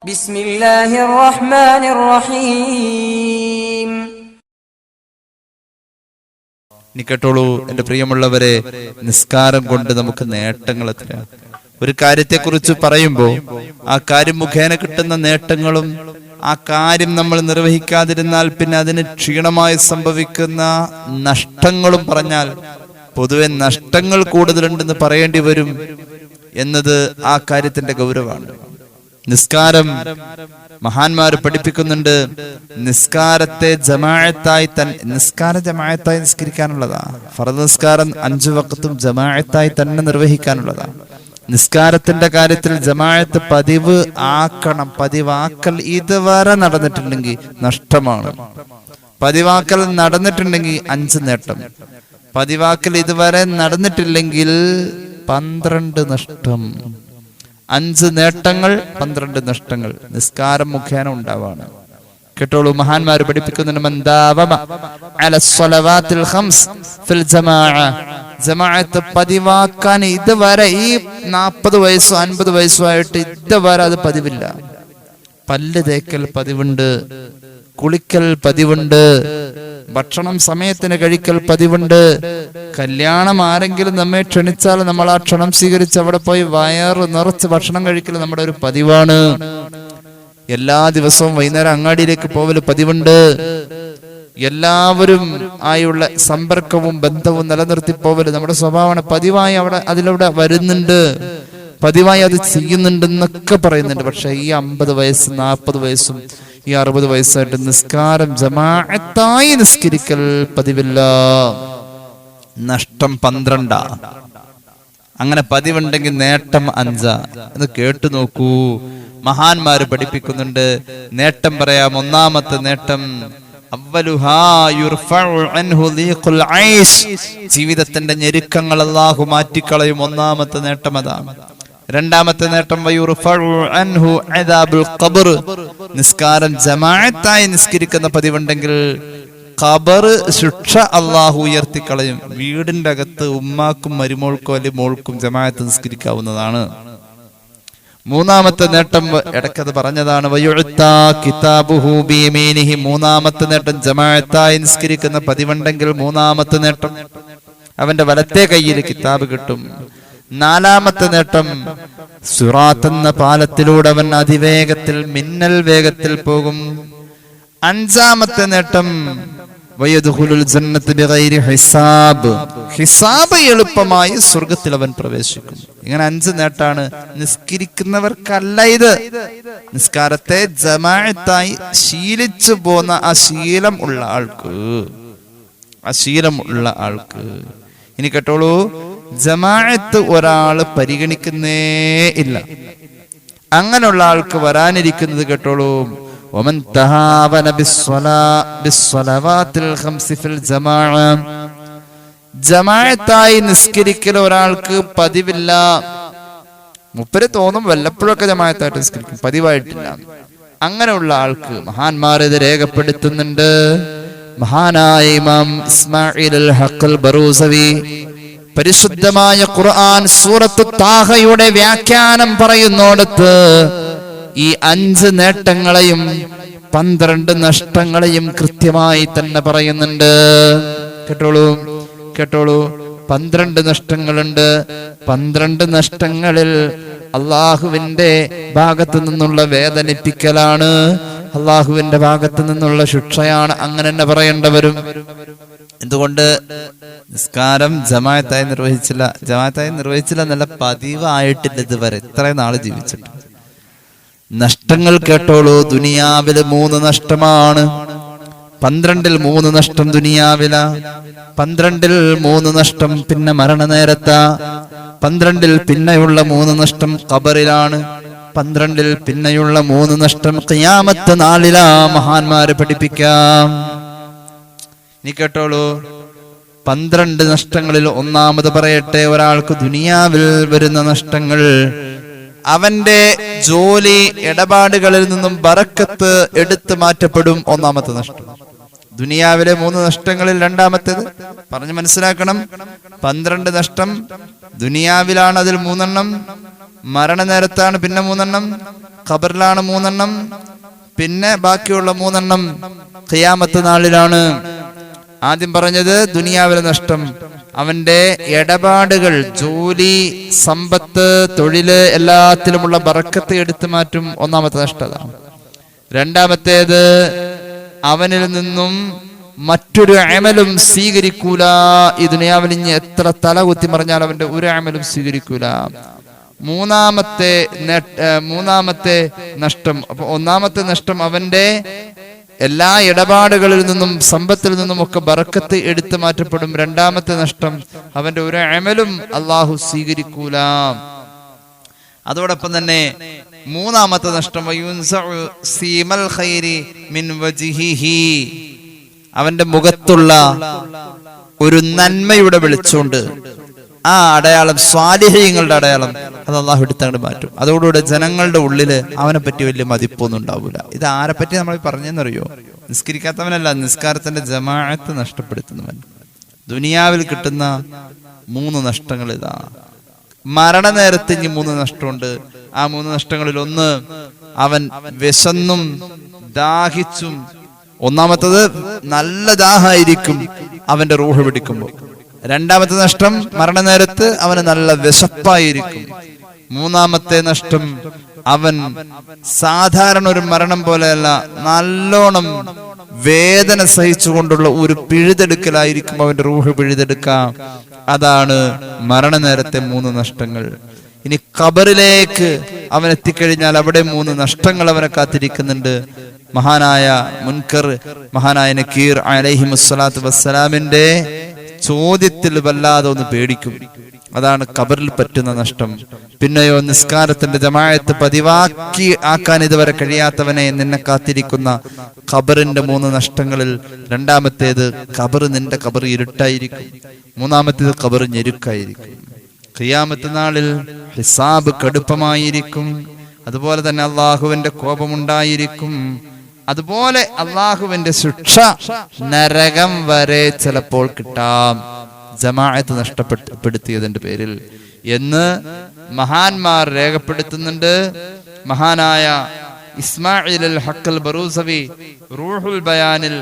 ബിസ്മില്ലാഹിർ റഹ്മാനിർ റഹീം. കേട്ടോളൂ എന്റെ പ്രിയമുള്ളവരെ, നിസ്കാരം കൊണ്ട് നമുക്ക് നേട്ടങ്ങൾ എത്രയാണ്. ഒരു കാര്യത്തെക്കുറിച്ച് പറയുമ്പോൾ ആ കാര്യം മുഖേന കിട്ടുന്ന നേട്ടങ്ങളും ആ കാര്യം നമ്മൾ നിർവഹിക്കാതിരുന്നാൽ പിന്നെ അതിന് ക്ഷീണമായി സംഭവിക്കുന്ന നഷ്ടങ്ങളും പറഞ്ഞാൽ പൊതുവെ നഷ്ടങ്ങൾ കൂടുതലുണ്ടെന്ന് പറയേണ്ടി വരും എന്നത് ആ കാര്യത്തിന്റെ ഗൗരവമാണ്. നിസ്കാരം മഹാന്മാര് പഠിപ്പിക്കുന്നുണ്ട്, നിസ്കാരത്തെ ജമാഅത്തായി ജമാഅത്തായി നിസ്കരിക്കാനുള്ളതാ. ഫർദ് നിസ്കാരം 5 വഖത്തും ജമാഅത്തായി തന്നെ നിർവഹിക്കാനുള്ളതാ. നിസ്കാരത്തിന്റെ കാര്യത്തിൽ ജമാഅത്ത് പതിവാക്കൽ ഇതുവരെ നടന്നിട്ടുണ്ടെങ്കിൽ നഷ്ടമാണ്. പതിവാക്കൽ നടന്നിട്ടുണ്ടെങ്കിൽ 5 നേട്ടം, പതിവാക്കൽ ഇതുവരെ നടന്നിട്ടില്ലെങ്കിൽ 12 നഷ്ടം. 5 നേട്ടങ്ങൾ, 12 നഷ്ടങ്ങൾ നിസ്കാരം മുഖേന ഉണ്ടാവാണ്. കേട്ടോളൂ, മഹാന്മാര് പഠിപ്പിക്കുന്നുണ്ട്, ജമാഅത്ത് പതിവാക്കാൻ ഇതുവരെ ഈ 40 വയസ്സോ 50 വയസ്സോ ആയിട്ട് ഇതുവരെ അത് പതിവില്ല. പല്ല് തേക്കൽ പതിവുണ്ട്, കുളിക്കൽ പതിവുണ്ട്, ഭക്ഷണം സമയത്തിന് കഴിക്കൽ പതിവുണ്ട്. കല്യാണം ആരെങ്കിലും നമ്മെ ക്ഷണിച്ചാൽ നമ്മൾ ആ ക്ഷണം സ്വീകരിച്ച് അവിടെ പോയി വയറ് നിറച്ച് ഭക്ഷണം കഴിക്കൽ നമ്മുടെ ഒരു പതിവാണ്. എല്ലാ ദിവസവും വൈകുന്നേരം അങ്ങാടിയിലേക്ക് പോവല് പതിവുണ്ട്. എല്ലാവരും ആയുള്ള സമ്പർക്കവും ബന്ധവും നിലനിർത്തി പോവല് നമ്മുടെ സ്വഭാവമാണ്. പതിവായി അതിലൂടെ വരുന്നുണ്ട്, പതിവായി അത് ചെയ്യുന്നുണ്ടെന്നൊക്കെ പറയുന്നുണ്ട്. പക്ഷെ ഈ 50 വയസ്സ് 40 വയസ്സും ഈ 60 വയസ്സായിട്ട് നിസ്കാരം ജമാഅത്തായി നിസ്കരിക്കൽ പതിവില്ല. നഷ്ടം 12. അങ്ങനെ പതിവുണ്ടെങ്കിൽ നേട്ടം 5. എന്ന് കേട്ടു നോക്കൂ. മഹാന്മാര് പഠിപ്പിക്കുന്നുണ്ട്, നേട്ടം പറയാം. ഒന്നാമത്തെ നേട്ടം ജീവിതത്തിന്റെ ഞെരുക്കങ്ങൾ അല്ലാഹു മാറ്റിക്കളയും. ഒന്നാമത്തെ നേട്ടം അതാണ്. രണ്ടാമത്തെ നേട്ടം നിസ്കാരം ജമാഅത്തായി നിസ്കരിക്കുന്ന പതിവുണ്ടെങ്കിൽ ഖബർ ശിക്ഷ അല്ലാഹു ഉയർത്തിക്കളയും. വീടിന്റെ അകത്ത് ഉമ്മാക്കും മരുമോൾക്കോ അല്ലെങ്കിൽ മോൾക്കും ജമാഅത്ത് നിസ്കരിക്കാവുന്നതാണ്. മൂന്നാമത്തെ നേട്ടം ഇടയ്ക്കത് പറഞ്ഞതാണ്, മൂന്നാമത്തെ നേട്ടം ജമാഅത്തായി നിസ്കരിക്കുന്ന പതിവുണ്ടെങ്കിൽ മൂന്നാമത്തെ നേട്ടം അവന്റെ വലത്തെ കയ്യിൽ കിതാബ് കിട്ടും. നാലാമത്തെ നേട്ടം സിറാത്ത് എന്ന പാലത്തിലൂടെ അവൻ അതിവേഗത്തിൽ മിന്നൽ വേഗത്തിൽ പോകും. അഞ്ചാമത്തെ നേട്ടം ഹിസാബ് എളുപ്പമായി സ്വർഗത്തിൽ അവൻ പ്രവേശിക്കും. ഇങ്ങനെ 5 നേട്ടാണ്. നിസ്കരിക്കുന്നവർക്കല്ല ഇത്, നിസ്കാരത്തെ ജമാഅത്തായി ശീലിച്ചു പോന്ന ആ ശീലം ഉള്ള ആൾക്ക്. ഇനി കേട്ടോളൂ, ജമാഅത്ത് ഒരാള് പരിഗണിക്കുന്നേ ഇല്ല. അങ്ങനെയുള്ള ആൾക്ക് വരാനിരിക്കുന്നത് കേട്ടോളൂ, ومن تهاون بالصلوات الخمس في الجماعة. ജമാഅത്തായി നിസ്കരിക്കൽ ഒരാൾക്ക് പതിവില്ല. മുപ്പര് തോന്നും വല്ലപ്പോഴൊക്കെ ജമാഅത്തായിട്ട് നിസ്കരിക്കും, പതിവായിട്ടില്ല. അങ്ങനെയുള്ള ആൾക്ക് മഹാന്മാർ ഇത് രേഖപ്പെടുത്തുന്നുണ്ട്. മഹാനായ ഇമാം ഇസ്മായിൽ അൽ ഹഖ് അൽ ബറൂസവി പരിശുദ്ധമായ ഖുർആൻ സൂറത്തു താഹയുടെ വ്യാഖ്യാനം പറയുന്നിടത്ത് ഈ 5 നേട്ടങ്ങളെയും 12 നഷ്ടങ്ങളെയും കൃത്യമായി തന്നെ പറയുന്നുണ്ട്. കേട്ടോളൂ 12 നഷ്ടങ്ങളുണ്ട്. 12 നഷ്ടങ്ങളിൽ അള്ളാഹുവിന്റെ ഭാഗത്തു നിന്നുള്ള വേദനിപ്പിക്കലാണ്, അള്ളാഹുവിന്റെ ഭാഗത്തു നിന്നുള്ള ശിക്ഷയാണ്. അങ്ങനെ തന്നെ പറയേണ്ടവരും. എന്തുകൊണ്ട്? നിസ്കാരം ജമാഅത്തായി നിർവഹിച്ചില്ല എന്നല്ല, പതിവായിട്ടില്ല ഇതുവരെ, ഇത്രയും നാള് ജീവിച്ചിട്ട്. നഷ്ടങ്ങൾ കേട്ടോളൂ. ദുനിയാവില് 3 നഷ്ടമാണ്. 12-ൽ 3 നഷ്ടം ദുനിയാവില, 12-ൽ 3 നഷ്ടം പിന്നെ മരണനേരത്താ, 12-ൽ പിന്നെയുള്ള 3 നഷ്ടം ഖബറിലാണ്, 12-ൽ പിന്നെയുള്ള 3 നഷ്ടം ഖിയാമത്ത് നാളിലാ. മഹാന്മാര് പഠിപ്പിക്കാം. നീ കേട്ടോളൂ, 12 നഷ്ടങ്ങളിൽ ഒന്നാമത് പറയട്ടെ, ഒരാൾക്ക് ദുനിയാവിൽ വരുന്ന നഷ്ടങ്ങൾ, അവന്റെ ജോലി ഇടപാടുകളിൽ നിന്നും ബറക്കത്ത് എടുത്തു മാറ്റപ്പെടും. ഒന്നാമത്തെ നഷ്ടം. ദുനിയാവിലെ 3 നഷ്ടങ്ങളിൽ രണ്ടാമത്തേത് പറഞ്ഞു മനസ്സിലാക്കണം. 12 നഷ്ടം ദുനിയാവിലാണ്, അതിൽ 3 മരണനേരത്താണ്, പിന്നെ 3 ഖബറിലാണ് 3 എണ്ണം, പിന്നെ ബാക്കിയുള്ള 3 എണ്ണം ഖിയാമത്ത് നാളിലാണ്. ആദ്യം പറഞ്ഞത് ദുനിയാവിലെ നഷ്ടം, അവന്റെ ഇടപാടുകൾ, ജോലി, സമ്പത്ത്, തൊഴില്, എല്ലാത്തിലുമുള്ള ബറക്കത്ത് എടുത്തു മാറ്റും. ഒന്നാമത്തെ നഷ്ടത. രണ്ടാമത്തേത് അവനിൽ നിന്നും മറ്റൊരു അമലും സ്വീകരിക്കൂല. ഈ ദുനിയാവിൽ ഇനി എത്ര തല കുത്തി മറിഞ്ഞാൽ അവന്റെ ഒരു അമലും സ്വീകരിക്കൂല. മൂന്നാമത്തെ നഷ്ടം. അപ്പൊ ഒന്നാമത്തെ നഷ്ടം അവന്റെ എല്ലാ ഇടപാടുകളിൽ നിന്നും സമ്പത്തിൽ നിന്നും ഒക്കെ ബറക്കത്ത് എടുത്തു മാറ്റപ്പെടും. രണ്ടാമത്തെ നഷ്ടം അവന്റെ ഒരു അമലും അള്ളാഹു സ്വീകരിക്കൂല. അതോടൊപ്പം തന്നെ മൂന്നാമത്തെ നഷ്ടം അവന്റെ മുഖത്തുള്ള ഒരു നന്മയുടെ വെളിച്ചമുണ്ട്. ആ അടയാളം, സ്വാലിഹീങ്ങളുടെ അടയാളം, അത് അള്ളാഹു എടുത്തങ്ങോട്ട് മാറ്റും. അതോടുകൂടെ ജനങ്ങളുടെ ഉള്ളില് അവനെ പറ്റി വലിയ മതിപ്പൊന്നും ഉണ്ടാവില്ല. ഇത് ആരെ പറ്റി നമ്മൾ പറഞ്ഞെന്നറിയോ? നിസ്കരിക്കാത്തവനല്ല, നിസ്കാരത്തിന്റെ ജമാഅത്ത് നഷ്ടപ്പെടുത്തുന്നവൻ. ദുനിയാവിൽ കിട്ടുന്ന 3 നഷ്ടങ്ങൾ ഇതാ. മരണനേരത്ത് ഇനി 3 നഷ്ടമുണ്ട്. ആ 3 നഷ്ടങ്ങളിൽ ഒന്ന്, അവൻ വിശന്നും ദാഹിച്ചും. ഒന്നാമത്തത് നല്ല ദാഹമായിരിക്കും അവന്റെ റൂഹ് പിടിക്കുമ്പോൾ. രണ്ടാമത്തെ നഷ്ടം മരണനേരത്ത് അവന് നല്ല വിശപ്പായിരിക്കും. മൂന്നാമത്തെ നഷ്ടം അവൻ സാധാരണ ഒരു മരണം പോലെയല്ല, നല്ലോണം വേദന സഹിച്ചുകൊണ്ടുള്ള ഒരു പിഴുതെടുക്കലായിരിക്കും അവന്റെ റൂഹ് പിഴുതെടുക്കാം. അതാണ് മരണനേരത്തെ 3 നഷ്ടങ്ങൾ. ഇനി ഖബറിലേക്ക് അവൻ എത്തിക്കഴിഞ്ഞാൽ അവിടെ 3 നഷ്ടങ്ങൾ അവനെ കാത്തിരിക്കുന്നുണ്ട്. മഹാനായ മുൻകർ, മഹാനായ നക്കീർ അലൈഹിമുസ്സലാത്തു വസ്സലാമിന്റെ ചോദ്യത്തിൽ വല്ലാതെ ഒന്ന് പേടിക്കും. അതാണ് ഖബറിൽ പറ്റുന്ന നഷ്ടം. പിന്നെയോ നിസ്കാരത്തിന്റെ ജമാഅത്ത് പതിവാക്കി ആക്കാൻ ഇതുവരെ കഴിയാത്തവനെ നിന്നെ കാത്തിരിക്കുന്ന ഖബറിന്റെ 3 നഷ്ടങ്ങളിൽ രണ്ടാമത്തേത് നിന്റെ ഖബർ ഇരുട്ടായിരിക്കും. മൂന്നാമത്തേത് ഖബർ ഞെരുക്കായിരിക്കും. ഖിയാമത്ത് നാളിൽ ഹിസാബ് കടുപ്പമായിരിക്കും. അതുപോലെ തന്നെ അള്ളാഹുവിന്റെ കോപമുണ്ടായിരിക്കും. അതുപോലെ അള്ളാഹുവിന്റെ ശിക്ഷ നരകം വരെ ചിലപ്പോൾ കിട്ടാം, ജമാഅത്ത് നഷ്ടപ്പെടുത്തിയതിന്റെ പേരിൽ എന്ന് മഹാന്മാർ രേഖപ്പെടുത്തുന്നുണ്ട്. മഹാനായ ഇസ്മായിൽ അൽ ഹഖൽ ബറൂസവി റൂഹുൽ ബയാനിൽ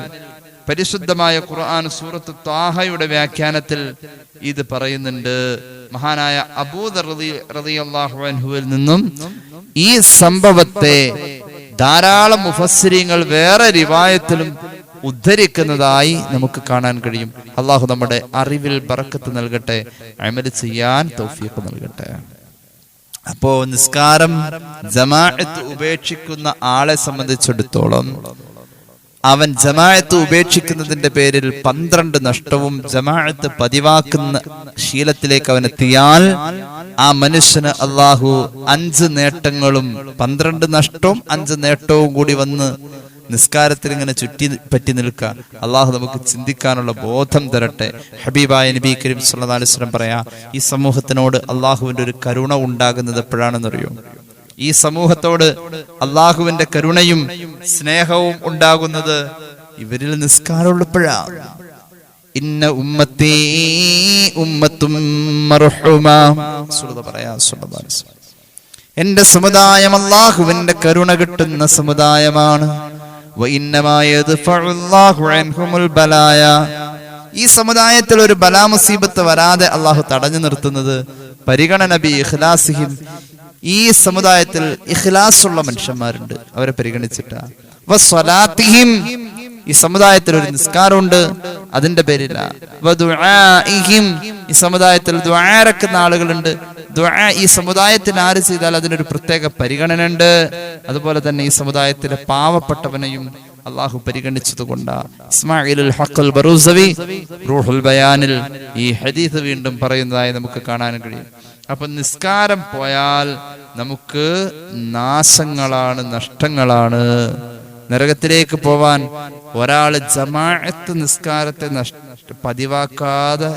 പരിശുദ്ധമായ ഖുർആൻ സൂറത്ത് ത്വാഹയുടെ വ്യാഖ്യാനത്തിൽ ഇത് പറയുന്നുണ്ട്. മഹാനായ അബൂദർ റളിയല്ലാഹു അൻഹുവിൽ നിന്നും ഈ സംഭവത്തെ ധാരാളം മുഫസ്സിരീങ്ങൾ വേറെ റിവായത്തിലും ഉദ്ധരിക്കുന്നതായി നമുക്ക് കാണാൻ കഴിയും. അള്ളാഹു നമ്മുടെ അറിവിൽ ബറക്കത്ത് നൽകട്ടെ, അമൽ ചെയ്യാൻ തൗഫീഖ് നൽകട്ടെ. അപ്പോ നിസ്കാരം ജമാഅത്ത് ഉപേക്ഷിക്കുന്ന ആളെ സംബന്ധിച്ചിടത്തോളം അവൻ ജമാഅത്ത് ഉപേക്ഷിക്കുന്നതിന്റെ പേരിൽ 12 നഷ്ടവും ജമാഅത്ത് പതിവാക്കുന്ന ശീലത്തിലേക്ക് അവൻ എത്തിയാൽ ആ മനുഷ്യന് അള്ളാഹു 5 നേട്ടങ്ങളും 12 നഷ്ടവും 5 നേട്ടവും കൂടി വന്ന് നിസ്കാരത്തിൽ ഇങ്ങനെ ചുറ്റി നിൽക്കുക. അള്ളാഹു നമുക്ക് ചിന്തിക്കാനുള്ള ബോധം തരട്ടെ. ഹബീബായ നബി കരീം സല്ലല്ലാഹു അലൈഹി വസല്ലം പറയാ, ഈ സമൂഹത്തിനോട് അള്ളാഹുവിന്റെ ഒരു കരുണ ഉണ്ടാകുന്നത് എപ്പോഴാണെന്നറിയോ? ഈ സമൂഹത്തോട് അള്ളാഹുവിന്റെ കരുണയും സ്നേഹവും ഉണ്ടാകുന്നത് ഇവരിൽ നിസ്കാരമുള്ളപ്പോഴാണ്. ഇന്ന ഉമ്മത്തി ഉമ്മത്തും മർഹൂമാ, പറയാ സല്ലല്ലാഹു അലൈഹി വസല്ലം, എന്റെ സമുദായം അള്ളാഹുവിന്റെ കരുണ കിട്ടുന്ന സമുദായമാണ്. ഈ സമുദായത്തിൽ ഒരു ബലാ മുസീബത്ത് വരാതെ അള്ളാഹു തടഞ്ഞു നിർത്തുന്നത് പരിഗണന ബി ഇഖ്ലാസിഹിം. ഈ സമുദായത്തിൽ ഇഖ്ലാസുള്ള മനുഷ്യന്മാരുണ്ട്, അവരെ പരിഗണിച്ചിട്ടാ. വസ്വലാത്തിഹിം, ഈ സമുദായത്തിൽ ഒരു നിസ്കാരമുണ്ട്, അതിന്റെ പേരില്ല. വദുആഇഹിം, ഈ സമുദായത്തിൽ ദുആ ഇറക്കുന്ന ആളുകളുണ്ട്. ദുആ ഈ സമുദായത്തിൽ ആര് ചെയ്താൽ അതിനൊരു പ്രത്യേക പരിഗണന ഉണ്ട്. അതുപോലെ തന്നെ ഈ സമുദായത്തിലെ പാവപ്പെട്ടവനെയും അള്ളാഹു പരിഗണിച്ചത് കൊണ്ടാ ഇസ്മായിൽ ഹഖൽ ബറൂസവി റൂഹുൽ ബയാനിൽ ഈ ഹദീസ് വീണ്ടും പറയുന്നതായി നമുക്ക് കാണാൻ കഴിയും. അപ്പൊ നിസ്കാരം പോയാൽ നമുക്ക് നാശങ്ങളാണ്, നഷ്ടങ്ങളാണ്. നരകത്തിലേക്ക് പോവാൻ ഒരാള് ജമാഅത്ത് നിസ്കാരത്തെ പതിവാക്കാതെ,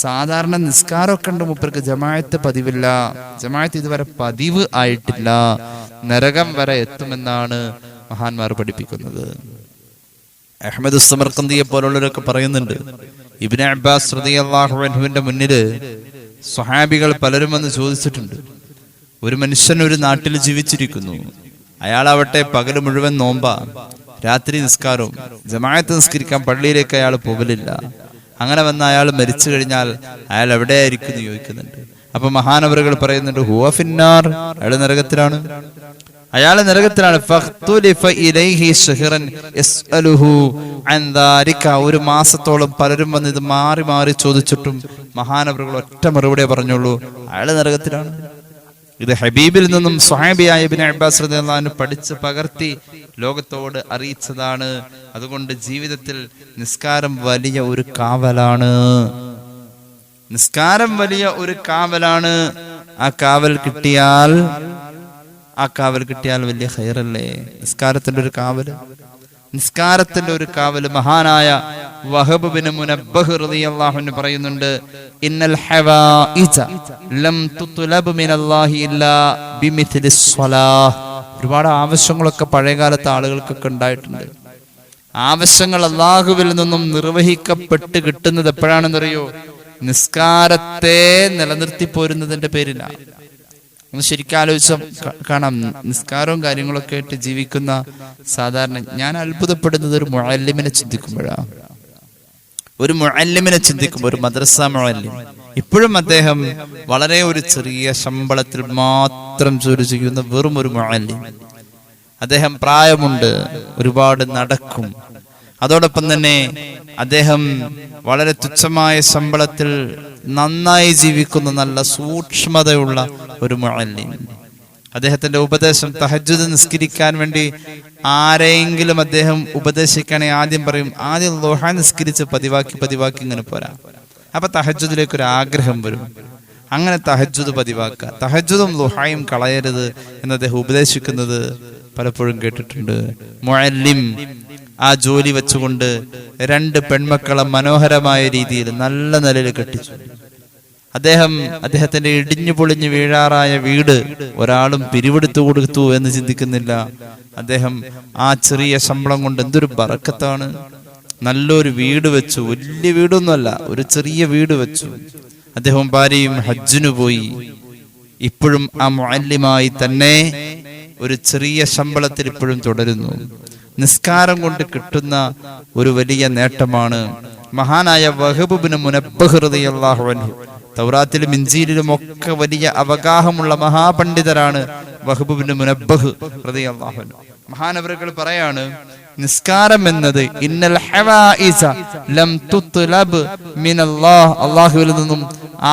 സാധാരണ നിസ്കാരമൊക്കെ ഉണ്ട് മൂപ്പർക്ക്, ജമാഅത്ത് പതിവില്ല, ജമാഅത്ത് ഇതുവരെ പതിവ് ആയിട്ടില്ല, നരകം വരെ എത്തുമെന്നാണ് മഹാന്മാർ പഠിപ്പിക്കുന്നത്. അഹ്മദ് സമർഖന്ദിയെ പോലുള്ളവരൊക്കെ പറയുന്നുണ്ട്, ഇബ്നു അബ്ബാസ് റളിയല്ലാഹു അൻഹുവിന്റെ മുന്നില് സ്വഹാബികൾ പലരും വന്ന് ചോദിച്ചിട്ടുണ്ട്, ഒരു മനുഷ്യൻ ഒരു നാട്ടിൽ ജീവിച്ചിരിക്കുന്നു, അയാളാവട്ടെ പകല് മുഴുവൻ നോമ്പ, രാത്രി നിസ്കാരവും, ജമാഅത്ത് നിസ്കരിക്കാൻ പള്ളിയിലേക്ക് അയാൾ പോകലില്ല. അങ്ങനെ വന്ന അയാൾ മരിച്ചു കഴിഞ്ഞാൽ അയാൾ എവിടെയായിരിക്കും എന്ന് ചോദിക്കുന്നുണ്ട്. അപ്പൊ മഹാനവറുകൾ പറയുന്നുണ്ട്, ഹുവ ഫിന്നാർ, അയാൾ നരകത്തിലാണ്, അയാൾ നരകത്തിലാണ്. ഒരു മാസത്തോളം പലരും വന്ന് ഇത് മാറി മാറി ചോദിച്ചിട്ടും മഹാനവറുകൾ ഒറ്റ മറുപടിയെ പറഞ്ഞുള്ളൂ, അയാൾ നരകത്തിലാണ്. ഇത് ഹബീബിൽ നിന്നും സ്വഹാബിയായ ഇബ്നു അബ്ബാസ് റളിയല്ലാഹു അൻഹു പഠിച്ച് പകർത്തി ലോകത്തോട് അറിയിച്ചതാണ്. അതുകൊണ്ട് ജീവിതത്തിൽ നിസ്കാരം വലിയ ഒരു കാവലാണ്, നിസ്കാരം വലിയ ഒരു കാവലാണ്. ആ കാവൽ കിട്ടിയാൽ വലിയ ഖൈറല്ലേ? നിസ്കാരത്തിന്റെ ഒരു കാവല്, നിസ്കാരത്തിന്റെ ഒരു കാവല്. മഹാനായ വഹബ് ബിൻ മുനബ്ബഹ് റളിയല്ലാഹു അൻഹു പറയുന്നുണ്ട്, ഇന്നൽ ഹവായിജ ലം തുത്ലബ് മിനല്ലാഹി ഇല്ലാ ബിമിത്ലിസ് സ്വലാഹ്. ഒരുപാട് ആവശ്യങ്ങളൊക്കെ പഴയകാലത്തെ ആളുകൾക്കൊക്കെ ഉണ്ടായിട്ടുണ്ട്. ആവശ്യങ്ങൾ അല്ലാഹുവിൽ നിന്നും നിർവഹിക്കപ്പെട്ട് കിട്ടുന്നത് എപ്പോഴാണെന്നറിയോ? നിസ്കാരത്തെ നിലനിർത്തി പോരുന്നതിന്റെ പേരിലാണ്. ഒന്ന് ശരിക്കും ആലോചിച്ച കാണാം, നിസ്കാരവും കാര്യങ്ങളൊക്കെ ആയിട്ട് ജീവിക്കുന്ന സാധാരണ ഞാൻ അത്ഭുതപ്പെടുന്നത് ഒരു മുഅല്ലിമിനെ ചിന്തിക്കുമ്പോഴാണ്. ഒരു മുഅല്ലിമിനെ ചിന്തിക്കുമ്പോൾ, ഒരു മദ്രസ മുഅല്ലിം, ഇപ്പോഴും അദ്ദേഹം വളരെ ഒരു ചെറിയ ശമ്പളത്തിൽ മാത്രം ജോലി ചെയ്യുന്ന വെറും ഒരു മുഅല്ലിം. അദ്ദേഹം പ്രായമുണ്ട്, ഒരുപാട് നടക്കും. അതോടൊപ്പം തന്നെ അദ്ദേഹം വളരെ തുച്ഛമായ ശമ്പളത്തിൽ നന്നായി ജീവിക്കുന്ന നല്ല സൂക്ഷ്മതയുള്ള ഒരു മുഅല്ലിം. അദ്ദേഹത്തിന്റെ ഉപദേശം, തഹജ്ജുദ് നിസ്കരിക്കാൻ വേണ്ടി ആരെങ്കിലും അദ്ദേഹം ഉപദേശിക്കുകയാണെങ്കിൽ ആദ്യം പറയും, ആദ്യം ളുഹ നിസ്കരിച്ച് പതിവാക്കി ഇങ്ങനെ പോരാ. അപ്പൊ തഹജ്ജുദിലേക്ക് ഒരു ആഗ്രഹം വരും. അങ്ങനെ തഹജ്ജുദ് പതിവാക്കുക, തഹജ്ജുദും ളുഹയും കളയരുത് എന്ന് അദ്ദേഹം ഉപദേശിക്കുന്നത് പലപ്പോഴും കേട്ടിട്ടുണ്ട്. മുഅല്ലിം ആ ജോലി വെച്ചുകൊണ്ട് 2 പെൺമക്കളെ മനോഹരമായ രീതിയിൽ നല്ല നിലയിൽ കെട്ടിച്ചു. അദ്ദേഹത്തിന്റെ ഇടിഞ്ഞു പൊളിഞ്ഞു വീഴാറായ വീട് ഒരാളും പിരിവെടുത്തു കൊടുത്തു എന്ന് ചിന്തിക്കുന്നില്ല. അദ്ദേഹം ആ ചെറിയ ശമ്പളം കൊണ്ട് എന്തൊരു ബറക്കത്താണ്, നല്ലൊരു വീട് വെച്ചു. വലിയ വീടൊന്നുമല്ല, ഒരു ചെറിയ വീട് വെച്ചു. അദ്ദേഹം ഭാര്യയും ഹജ്ജിനു പോയി. ഇപ്പോഴും ആ മുഅല്ലിമായി തന്നെ ഒരു ചെറിയ ശമ്പളത്തിൽ ഇപ്പോഴും തുടരുന്നു. നിസ്കാരം കൊണ്ട് കിട്ടുന്ന ഒരു വലിയ നേട്ടമാണ്. മഹാനായ വഹബ് ബിൻ മുനബ്ബഹ് റളിയല്ലാഹു അൻഹു, തൗറാത്തിലും ഇൻജീലിലും ഒക്കെ വലിയ അവഗാഹമുള്ള മഹാപണ്ഡിതരാണ് വഹബ് ബിൻ മുനബ്ബഹ് റളിയല്ലാഹു അൻഹു. മഹാനവറുകൾ പറയാണ്, നിസ്കാരം എന്നത് ഇന്നൽ ഹവായിസ ലം തുത്ലബ് മിനല്ലാഹ്, അല്ലാഹുവിൽ നിന്നും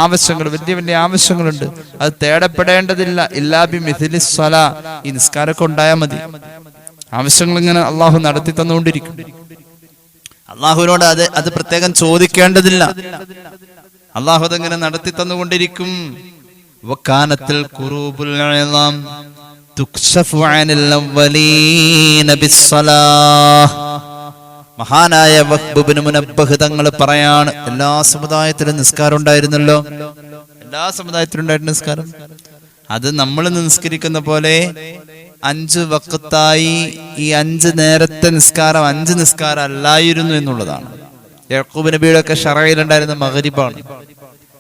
ആവശ്യങ്ങൾ, വലിയ വലിയ ആവശ്യങ്ങളുണ്ട്, അത് തേടപ്പെടേണ്ടതില്ല. ഇല്ലാ ബിമിത്ലിസ് സ്വലാ, ഈ നിസ്കാരമൊക്കെ ഉണ്ടായാൽ മതി. ആവശ്യങ്ങൾ ഇങ്ങനെ അള്ളാഹു നടത്തി തന്നുകൊണ്ടിരിക്കും. അള്ളാഹുവിനോട് അത് പ്രത്യേകം ചോദിക്കേണ്ടതില്ല, അള്ളാഹു അതങ്ങനെ നടത്തി തന്നുകൊണ്ടിരിക്കും. വകാനത്തിൽ ഖുറൂബുൽ ഇളാം തുക്ശഫു അനിൽ അവ്വലീന ബിസ്സലാഹ്. മഹാനായ വഹ്ബ് ബിൻ മുനബ്ബഹ് തങ്ങൾ പറയാണ്, എല്ലാ സമുദായത്തിലും നിസ്കാരം ഉണ്ടായിരുന്നല്ലോ, എല്ലാ സമുദായത്തിലും ഉണ്ടായിരുന്നു നിസ്കാരം. അത് നമ്മൾ നിസ്കരിക്കുന്ന പോലെ 5 വഖത്തായി ഈ 5 നേരത്തെ നിസ്കാരം 5 നിസ്കാരം അല്ലായിരുന്നു എന്നുള്ളതാണ്. യാക്കൂബ് നബിയുടെ ഒക്കെ ശറഇലുണ്ടായിരുന്ന മഗ്രിബാണ്,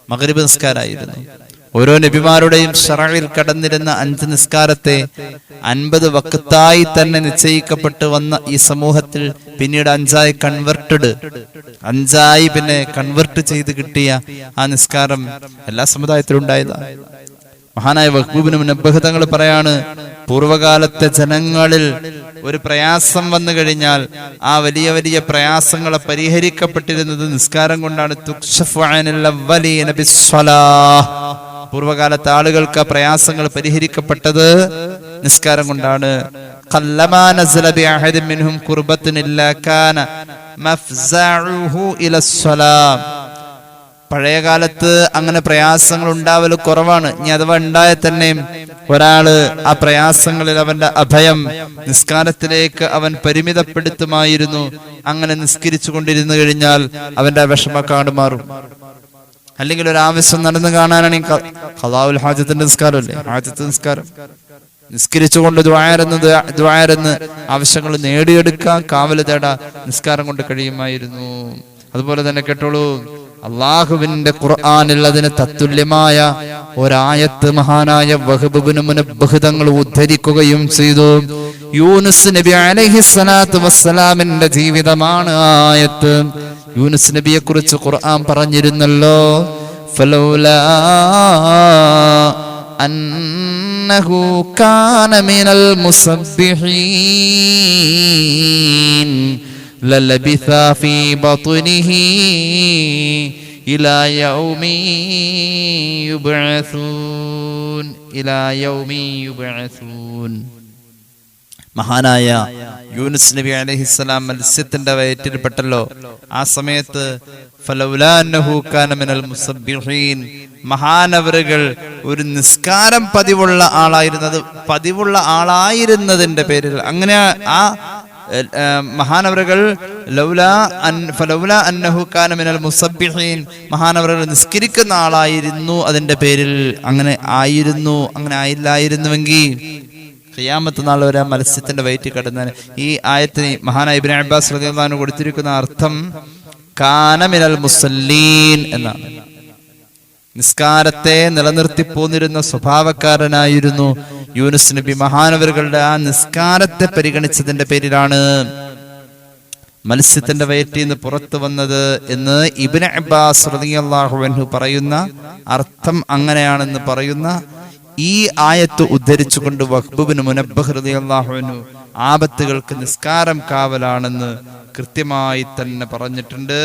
മഗ്രിബ് നിസ്കാരമായിരുന്നു. ഓരോ നബിമാരുടെയും ശറഇൽ കടന്നിരുന്ന 5 നിസ്കാരത്തെ 50 വഖത്തായി തന്നെ നിശ്ചയിക്കപ്പെട്ട് വന്ന ഈ സമൂഹത്തിൽ പിന്നീട് 5ആയി പിന്നെ കൺവെർട്ട് ചെയ്ത് കിട്ടിയ ആ നിസ്കാരം എല്ലാ സമുദായത്തിലും ഉണ്ടായതാണ്. മഹാനായ വഹ്ബ് ബിൻ മുനബ്ബഹ് തങ്ങൾ പറയാണ്, പൂർവകാലത്തെ ജനങ്ങളിൽ ഒരു പ്രയാസം വന്നു കഴിഞ്ഞാൽ ആ വലിയ വലിയ പ്രയാസങ്ങളെ പരിഹരിക്കപ്പെട്ടിരുന്നത് നിസ്കാരം കൊണ്ടാണ്. തുക്ശഫു അനിൽ അവ്വലീന ബിസ്സലാഹ്. പൂർവകാലത്തെ ആളുകൾക്ക് ആ പ്രയാസങ്ങൾ പരിഹരിക്കപ്പെട്ടത് നിസ്കാരം കൊണ്ടാണ്. ഖല്ലമാ നസല ബിഅഹദിൻ മിൻഹും ഖുർബത്തുൻ ഇല്ലാ കാന മഫ്സഉഹു ഇലസ്സലാം. പഴയകാലത്ത് അങ്ങനെ പ്രയാസങ്ങൾ ഉണ്ടാവൽ കുറവാണ്. ഇനി അഥവാ ഉണ്ടായ തന്നെ ഒരാള് ആ പ്രയാസങ്ങളിൽ അവന്റെ അഭയം നിസ്കാരത്തിലേക്ക് അവൻ പരിമിതപ്പെടുത്തുമായിരുന്നു. അങ്ങനെ നിസ്കരിച്ചു കൊണ്ടിരുന്നു കഴിഞ്ഞാൽ അവന്റെ വിഷമക്കാട് മാറും. അല്ലെങ്കിൽ ഒരു ആവശ്യം നടന്നു കാണാനാണെങ്കിൽ ഖളാഉൽ ഹാജത്തിന്റെ നിസ്കാരമല്ലേ, ഹാജത്ത് നിസ്കാരം, നിസ്കരിച്ചുകൊണ്ട് ദുആരന്ന് ആവശ്യങ്ങൾ നേടിയെടുക്കാൻ കാവല് തേടാ നിസ്കാരം കൊണ്ട് കഴിയുമായിരുന്നു. അതുപോലെ തന്നെ കേട്ടോളൂ, അള്ളാഹുവിന്റെ ഖുർആനിൽ അതിന് തത്തുല്യമായ ഒരായത്ത് മഹാനായ വഹബ് ഇബ്നു മുനബ്ബഹ് തങ്ങൾ ഉദ്ധരിക്കുകയും ചെയ്തു. യൂനുസ് നബി അലൈഹിസ്സലാത്തു വസ്സലാമിന്റെ ജീവിതമാണ് ആയത്ത്. യൂനുസ് നബിയെ കുറിച്ച് ഖുർആൻ പറഞ്ഞിരുന്നല്ലോ, ഫലൗലാ അന്നഹു കാന മിനൽ മുസബ്ബിഹീൻ ലലബിഥ ഫീ ബത്നിഹി ഇലാ യൗമി യുബ്അസൂൻ. മഹാനായ യൂനുസ് നബി അലൈഹിസ്സലാം മത്സ്യത്തിന്റെ വയറ്റിൽപ്പെട്ടല്ലോ. ആ സമയത്ത് ഫലൗലാ അന്നഹു കാന മിനൽ മുസബ്ബിഹീൻ, മഹാനവറുകൾ ഒരു നിസ്കാരം പതിവുള്ള ആളായിരുന്നതിന്റെ പേരിൽ അങ്ങനെ ആ മഹാനവറുകൾ ഫലൗലാ അന്നഹു കാന മിനൽ മുസബ്ബിഹീൻ, മഹാനവറുകൾ നിസ്കരിക്കുന്ന ആളായിരുന്നു. അതിന്റെ പേരിൽ അങ്ങനെ ആയില്ലായിരുന്നുവെങ്കിൽ ഖിയാമത്ത് നാൾ വരെ മത്സ്യത്തിന്റെ വയറ്റിൽ കിടന്നാൽ. ഈ ആയത്തിന് മഹാനായ ഇബ്നു അബ്ബാസ് റളിയല്ലാഹു അൻഹു കൊടുത്തിരിക്കുന്ന അർത്ഥം കാന മിനൽ മുസല്ലീൻ എന്നാണ്. നിസ്കാരത്തെ നിലനിർത്തി പോന്നിരുന്ന സ്വഭാവക്കാരനായിരുന്നു യൂനുസ് നബി. മഹാനവറുകളുടെ ആ നിസ്കാരത്തെ പരിഗണിച്ചതിന്റെ പേരിലാണ് മത്സ്യത്തിന്റെ വയറ്റിൽ നിന്ന് പുറത്തു വന്നത് എന്ന് ഇബ്നു അബ്ബാസ് റളിയല്ലാഹു അൻഹു പറയുന്ന അർത്ഥം അങ്ങനെയാണെന്ന് പറയുന്ന ഈ ആയത്ത് ഉദ്ധരിച്ചുകൊണ്ട് വഹ്ബ് ഇബ്നു മുനബ്ബഹ് റളിയല്ലാഹു അൻഹു ആപത്തുകൾക്ക് നിസ്കാരം കാവലാണെന്ന് കൃത്യമായി തന്നെ പറഞ്ഞിട്ടുണ്ട്.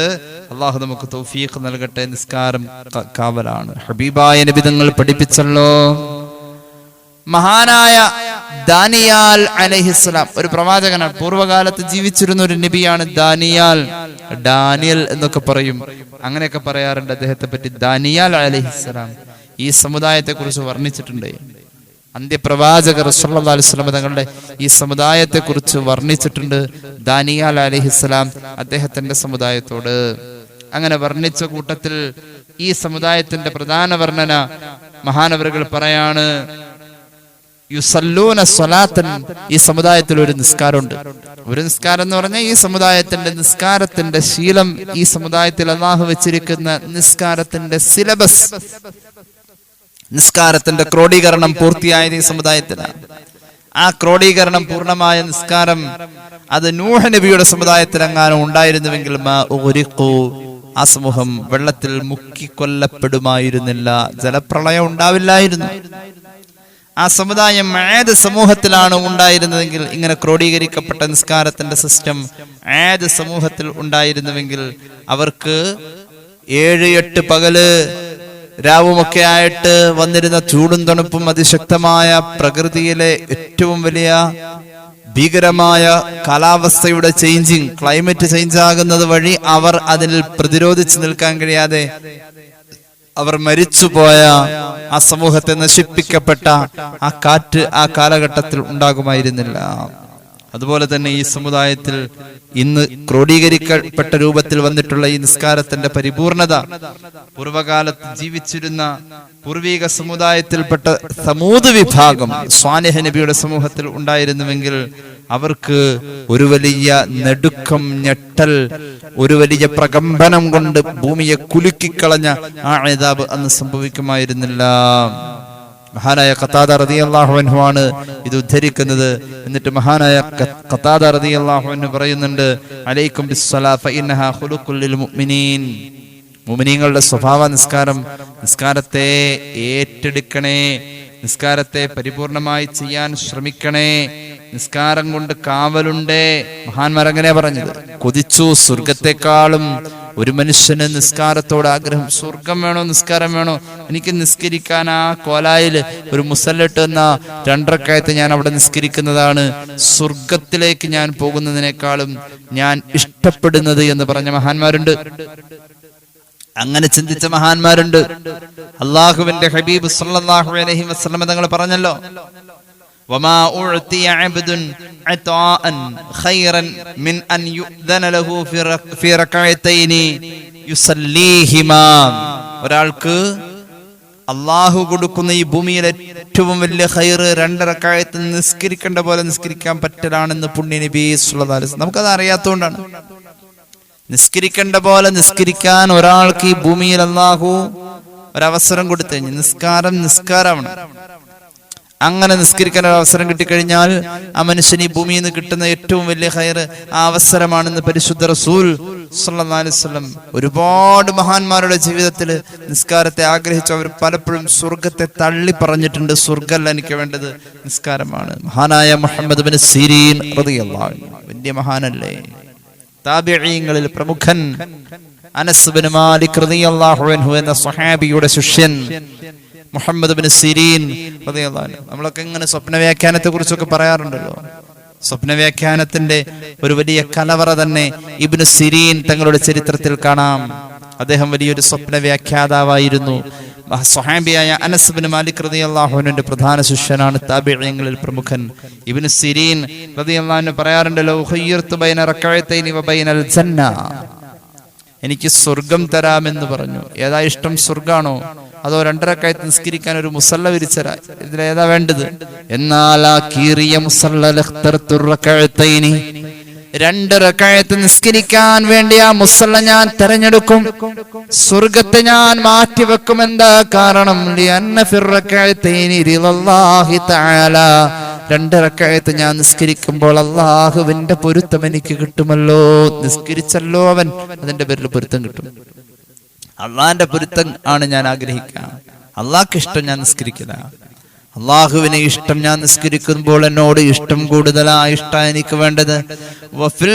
അള്ളാഹു നമുക്ക് തൗഫീഖ് നൽകട്ടെ. നിസ്കാരം കാവലാണ്. ഹബീബായ നബി തങ്ങൾ പഠിപ്പിച്ചല്ലോ. മഹാനായ ദാനിയാൽ അലൈഹിസ്സലാം ഒരു പ്രവാചകനാണ്. പൂർവ്വകാലത്ത് ജീവിച്ചിരുന്ന ഒരു നബിയാണ് ദാനിയാൽ. ഡാനിയൽ എന്നൊക്കെ പറയും, അങ്ങനെയൊക്കെ പറയാറുണ്ട് അദ്ദേഹത്തെ പറ്റി. ദാനിയാൽ അലൈഹിസ്സലാം ഈ സമുദായത്തെ കുറിച്ച് വർണ്ണിച്ചിട്ടുണ്ട്. അന്ത്യപ്രവാചകർ സല്ലല്ലാഹു അലൈഹി വസല്ലം തങ്ങളുടെ ഈ സമുദായത്തെ കുറിച്ച് വർണ്ണിച്ചിട്ടുണ്ട്. ദാനിയാൽ അലൈഹിസ്സലാം അദ്ദേഹത്തിന്റെ സമുദായത്തോട് അങ്ങനെ വർണ്ണിച്ച കൂട്ടത്തിൽ ഈ സമുദായത്തിന്റെ പ്രധാന വർണ്ണന മഹാനവറുകൾ പറയാണ്, യുസല്ലൂന സ്വലാത്തൻ, ഈ സമുദായത്തിൽ ഒരു നിസ്കാരമുണ്ട്. ഒരു നിസ്കാരം എന്ന് പറഞ്ഞാൽ ഈ സമുദായത്തിന്റെ നിസ്കാരത്തിന്റെ ശീലം, ഈ സമുദായത്തിൽ അല്ലാഹു വെച്ചിരിക്കുന്ന നിസ്കാരത്തിന്റെ സിലബസ്, നിസ്കാരത്തിന്റെ ക്രോഡീകരണം പൂർത്തിയായത് ഈ സമുദായത്തിലാണ്. ആ ക്രോഡീകരണം പൂർണ്ണമായ നിസ്കാരം അത് നൂഹ് നബിയുടെ സമുദായത്തിലെങ്ങാനും ഉണ്ടായിരുന്നുവെങ്കിൽ ആ സമൂഹം വെള്ളത്തിൽ മുക്കിക്കൊല്ലപ്പെടുമായിരുന്നില്ല, ജലപ്രളയം ഉണ്ടാവില്ലായിരുന്നു. ആ സമുദായം ആദ് സമൂഹത്തിലാണ് ഉണ്ടായിരുന്നതെങ്കിൽ, ഇങ്ങനെ ക്രോഡീകരിക്കപ്പെട്ട നിസ്കാരത്തിന്റെ സിസ്റ്റം ആദ് സമൂഹത്തിൽ ഉണ്ടായിരുന്നുവെങ്കിൽ അവർക്ക് 7-8 പകല് രാവുമൊക്കെ ആയിട്ട് വന്നിരുന്ന ചൂടും തണുപ്പും അതിശക്തമായ പ്രകൃതിയിലെ ഏറ്റവും വലിയ ഭീകരമായ കാലാവസ്ഥയുടെ ചേഞ്ചിങ്, ക്ലൈമറ്റ് ചേഞ്ച് ആകുന്നത് വഴി അവർ അതിൽ പ്രതിരോധിച്ചു നിൽക്കാൻ കഴിയാതെ അവർ മരിച്ചുപോയ ആ സമൂഹത്തെ നശിപ്പിക്കപ്പെട്ട ആ കാറ്റ് ആ കാലഘട്ടത്തിൽ ഉണ്ടാകുമായിരുന്നില്ല. അതുപോലെ തന്നെ ഈ സമുദായത്തിൽ ഇന്ന് ക്രോഡീകരിക്കപ്പെട്ട രൂപത്തിൽ വന്നിട്ടുള്ള ഈ നിസ്കാരത്തിന്റെ പരിപൂർണത പൂർവകാലത്ത് ജീവിച്ചിരുന്ന പൂർവീക സമുദായത്തിൽപ്പെട്ട സമൂദ് വിഭാഗം സ്വാലിഹ് നബിയുടെ സമൂഹത്തിൽ ഉണ്ടായിരുന്നുവെങ്കിൽ അവർക്ക് ഒരു വലിയ നെടുക്കം, ഞെട്ടൽ, ഒരു വലിയ പ്രകമ്പനം കൊണ്ട് ഭൂമിയെ കുലുക്കിക്കളഞ്ഞ ആ ഇദാബ് അന്ന് സംഭവിക്കുമായിരുന്നില്ല. മഹാനായ ഖതാദ റളിയല്ലാഹു അൻഹു ആണ് ഇത് ഉദ്ധരിക്കുന്നത്. എന്നിട്ട് മഹാനായ ഖതാദ റളിയല്ലാഹു അൻഹു പറയുന്നുണ്ട്, അലൈക്കും ബിസ്സലാ ഫഇന്നഹാ ഖുലുഖുൽ ലിൽ മുഅ്മിനീൻ. മുഅ്മിനീങ്ങളുടെ സ്വഭാവ നിസ്കാരം. നിസ്കാരത്തെ ഏറ്റെടുക്കണേ, നിസ്കാരത്തെ പരിപൂർണമായി ചെയ്യാൻ ശ്രമിക്കണേ. നിസ്കാരം കൊണ്ട് കാവലുണ്ടേ. മഹാന്മാർ അങ്ങനെ പറഞ്ഞത്. കൊതിച്ചു സ്വർഗത്തെക്കാളും ഒരു മനുഷ്യന് നിസ്കാരത്തോട് ആഗ്രഹം. സ്വർഗം വേണോ നിസ്കാരം വേണോ? എനിക്ക് നിസ്കരിക്കാൻ ആ കോലായിൽ ഒരു മുസല്ലിട്ട് എന്ന 2 റക്അത്ത് ഞാൻ അവിടെ നിസ്കരിക്കുന്നതാണ് സ്വർഗത്തിലേക്ക് ഞാൻ പോകുന്നതിനേക്കാളും ഞാൻ ഇഷ്ടപ്പെടുന്നത് എന്ന് പറഞ്ഞ മഹാന്മാരുണ്ട്. അങ്ങനെ ചിന്തിച്ച മഹാന്മാരുണ്ട്. അള്ളാഹുവിന്റെ ഹബീബ് സല്ലല്ലാഹു അലൈഹി വസല്ലം തങ്ങൾ പറഞ്ഞല്ലോ, വമാ ഉഅതിയ അബ്ദുൻ അതാഅൻ ഖൈറൻ മിൻ അൻ യുഅ്ദന ലഹു ഫി റക്അതൈനി യുസല്ലീഹിമാ. ഒരാൾക്ക് അള്ളാഹു കൊടുക്കുന്ന ഈ ഭൂമിയിലെ ഏറ്റവും വലിയ ഖൈറ് 2 റക്അത്ത് നിസ്കരിക്കേണ്ട പോലെ നിസ്കരിക്കാൻ പറ്റലാണെന്ന് പുണ്യ നബി സല്ലല്ലാഹു അലൈഹി വസല്ലം. നമുക്കത് അറിയാത്തതുകൊണ്ടാണ്. നിസ്കരിക്കേണ്ട പോലെ നിസ്കരിക്കാൻ ഒരാൾക്ക് ഈ ഭൂമിയിൽ അല്ലാഹു ഒരവസരം കൊടുത്തു കഴിഞ്ഞു. നിസ്കാരമാണ്. അങ്ങനെ നിസ്കരിക്കാൻ ഒരു അവസരം കിട്ടിക്കഴിഞ്ഞാൽ ആ മനുഷ്യന് ഈ ഭൂമിയിൽ നിന്ന് കിട്ടുന്ന ഏറ്റവും വലിയ ഖൈർ ആ അവസരമാണെന്ന് പരിശുദ്ധ റസൂൽ സ്വല്ലല്ലാഹു അലൈഹി വസല്ലം. ഒരുപാട് മഹാന്മാരുടെ ജീവിതത്തിൽ നിസ്കാരത്തെ ആഗ്രഹിച്ചു അവർ പലപ്പോഴും സ്വർഗത്തെ തള്ളി പറഞ്ഞിട്ടുണ്ട്. സ്വർഗമല്ല എനിക്ക് വേണ്ടത്, നിസ്കാരമാണ്. മഹാനായ മുഹമ്മദ് ബിൻ സിരീൻ റളിയല്ലാഹു അൻഹു വലിയ മഹാനല്ലേ, താബിഈങ്ങളിൽ പ്രമുഖൻ അനസ് ബിൻ മാലിക് റളിയല്ലാഹു അൻഹു എന്ന സ്വഹാബിയുടെ ശിഷ്യൻ മുഹമ്മദ് ബിൻ സിരീൻ റളിയല്ലാഹു അൻഹു. നമ്മളൊക്കെ ഇങ്ങനെ സ്വപ്ന വ്യാഖ്യാനത്തെ കുറിച്ചൊക്കെ പറയാറുണ്ടല്ലോ. സ്വപ്ന വ്യാഖ്യാനത്തിന്റെ ഒരു വലിയ കലവറ തന്നെ ഇബ്നു സിരീൻ തങ്ങളുടെ ചരിത്രത്തിൽ കാണാം. അദ്ദേഹം വലിയൊരു സ്വപ്ന വ്യാഖ്യാതാവായിരുന്നു. സ്വഹാബിയായ അനസ് ബിൻ മാലിക് റളിയല്ലാഹു അൻഹുവിന്റെ പ്രധാന ശിഷ്യനാണ്, താബിഈങ്ങളിൽ പ്രമുഖൻ. ഇബ്നു സിരീൻ റളിയല്ലാഹു അൻഹു പറയാറുണ്ട്, ലൗ ഖയ്യർതു ബൈന റക്അതൈനി വ ബൈനൽ ജന്ന, എനിക്ക് സ്വർഗം തരാമെന്ന് പറഞ്ഞു. ഏതാ ഇഷ്ടം, സ്വർഗാണോ അതോ 2 റക്അത്ത് നിസ്കരിക്കാൻ ഒരു മുസല്ല വിരിച്ചരാ, ഇതിലേതാ വേണ്ടത്? എന്നാൽ ആ കീറിയ മുസല്ല ലഖ്തർതു റക്അതൈനി, 2 റക്അത്ത് നിസ്കരിക്കാൻ വേണ്ടി ആ മുസല്ല ഞാൻ തെരഞ്ഞെടുക്കും. സ്വർഗത്തെ ഞാൻ മാറ്റിവെക്കും. എന്താ കാരണം? ലിഅന്ന ഫിർ റക്അതൈനി റിളല്ലാഹി തആല, 2 റക്അത്ത് ഞാൻ നിസ്കരിക്കുമ്പോൾ അല്ലാഹുവിന്റെ പൊരുത്തം എനിക്ക് കിട്ടുമല്ലോ. നിസ്കരിച്ചല്ലോ അവൻ, അതിന്റെ പേരിൽ പൊരുത്തം കിട്ടും. അള്ളാഹിന്റെ പൊരുത്തം ആണ് ഞാൻ ആഗ്രഹിക്കുക. അള്ളാഹ്ക്ക് ഇഷ്ടം ഞാൻ നിസ്കരിക്കില്ല. അള്ളാഹുവിനെ ഇഷ്ടം ഞാൻ നിസ്കരിക്കുമ്പോൾ എന്നോട് ഇഷ്ടം കൂടുതലാ. ഇഷ്ടം എനിക്ക് വേണ്ടത്. വഫിൽ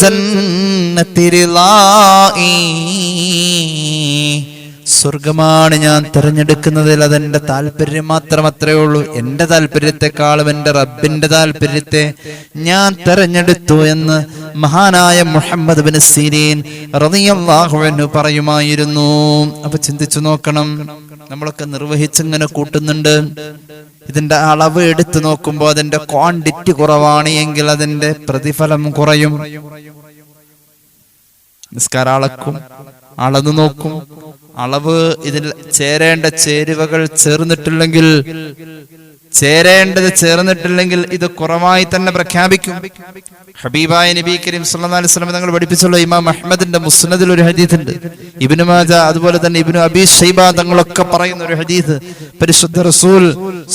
ജന്നതി റിളാഇ, സ്വർഗമാണ് ഞാൻ തിരഞ്ഞെടുക്കുന്നതിൽ അതെന്റെ താല്പര്യം മാത്രമത്രേ ഉള്ളൂ. എന്റെ താല്പര്യത്തെക്കാളും എന്റെ റബ്ബിന്റെ താല്പര്യത്തെ ഞാൻ തെരഞ്ഞെടുത്തു എന്ന് മഹാനായ മുഹമ്മദ് ബിൻ സിരീൻ റളിയല്ലാഹു അൻഹു പറയുമായിരുന്നു. അപ്പൊ ചിന്തിച്ചു നോക്കണം, നമ്മളൊക്കെ നിർവഹിച്ചിങ്ങനെ കൂട്ടുന്നുണ്ട്. ഇതിന്റെ അളവ് എടുത്തു നോക്കുമ്പോൾ അതിന്റെ ക്വാണ്ടിറ്റി കുറവാണ് എങ്കിൽ അതിന്റെ പ്രതിഫലം കുറയും. നിസ്കാരം അളക്കും, അളന്നു നോക്കും. അളവ് ഇതിൽ ചേരേണ്ട ചേരുവകൾ ചേർന്നിട്ടില്ലെങ്കിൽ ഇത് കുറവായി തന്നെ പ്രഖ്യാപിക്കും. ഹബീബായ നബി കരീം സല്ലല്ലാഹു അലൈഹി വസല്ലം തങ്ങൾ പഠിപ്പിച്ചുള്ള ഇമാം അഹ്മദിന്റെ മുസ്നദിൽ ഒരു ഹദീസ് ഉണ്ട്. ഇബ്നു മാജ അതുപോലെ തന്നെ ഇബ്നു അബീ ഷൈബ തങ്ങളൊക്കെ പറയുന്ന ഒരു ഹദീസ്. പരിശുദ്ധ റസൂൽ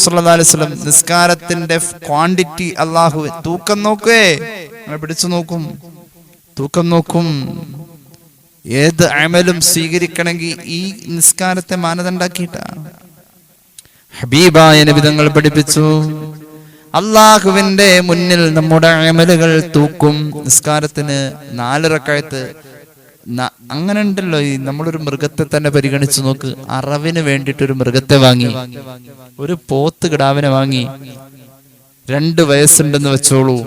സല്ലല്ലാഹു അലൈഹി വസല്ലം നിസ്കാരത്തിന്റെ ക്വാണ്ടിറ്റി അല്ലാഹു തൂക്കം നോക്കേ, പിടിച്ചു നോക്കും, തൂക്കം നോക്കും. ഏത് അമലും സ്വീകരിക്കണമെങ്കിൽ ഈ നിസ്കാരത്തെ മാനദണ്ഡാക്കിയിട്ടാണ്. ഹബീബായ നബി തങ്ങൾ പഠിപ്പിച്ചു, അള്ളാഹുവിന്റെ മുന്നിൽ നമ്മുടെ അമലുകൾ തൂക്കും. നിസ്കാരത്തിന് 4 റക്അത്ത് അങ്ങനെ ഉണ്ടല്ലോ. ഈ നമ്മളൊരു മൃഗത്തെ തന്നെ പരിഗണിച്ചു നോക്ക്. അറവിന് വേണ്ടിയിട്ടൊരു മൃഗത്തെ വാങ്ങി, ഒരു പോത്ത് കിടാവിനെ വാങ്ങി, 2 വയസ്സുണ്ടെന്ന് വെച്ചോളൂ.